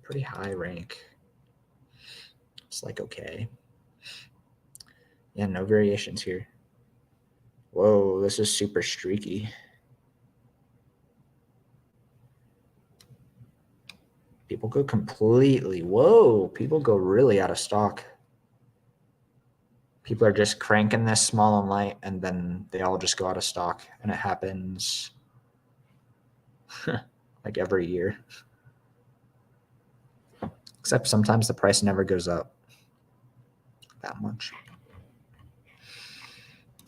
Pretty high rank. It's like, okay. Yeah, no variations here. Whoa, this is super streaky. People go completely, whoa, people go really out of stock. People are just cranking this small and light, and then they all just go out of stock. And it happens like every year. Except sometimes the price never goes up that much.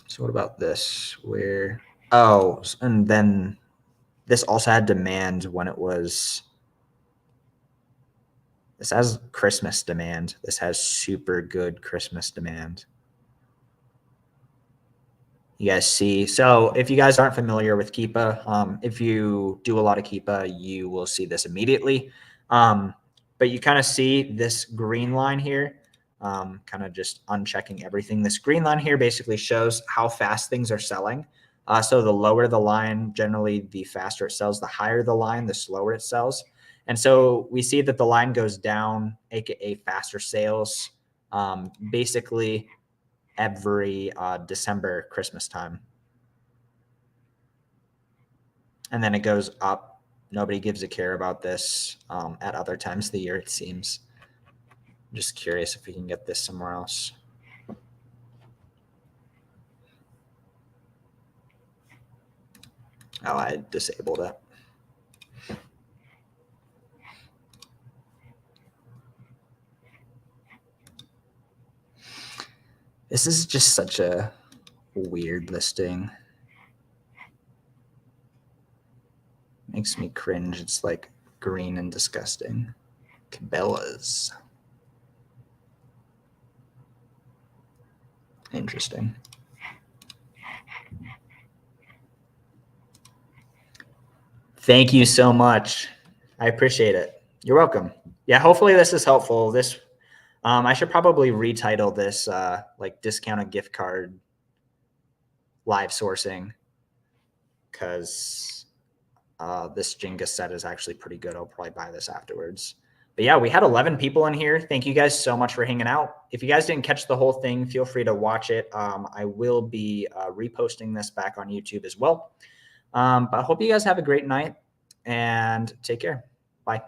So what about this? Where, oh, and then this also had demand when it was, this has Christmas demand. This has super good Christmas demand. You guys see, so if you guys aren't familiar with Keepa, if you do a lot of Keepa, you will see this immediately. But you kind of see this green line here, kind of just unchecking everything. This green line here basically shows how fast things are selling. So the lower the line, generally the faster it sells. The higher the line, the slower it sells. And so we see that the line goes down, aka faster sales, basically every December, Christmas time. And then it goes up. Nobody gives a care about this at other times of the year, it seems. I'm just curious if we can get this somewhere else. Oh, I disabled it. This is just such a weird listing. Makes me cringe. It's like green and disgusting. Cabela's. Interesting. Thank you so much. I appreciate it. You're welcome. Yeah, hopefully this is helpful. This, I should probably retitle this like discounted gift card live sourcing, because this Jenga set is actually pretty good. I'll probably buy this afterwards. But yeah, we had 11 people in here. Thank you guys so much for hanging out. If you guys didn't catch the whole thing, feel free to watch it. I will be reposting this back on YouTube as well. But I hope you guys have a great night and take care. Bye.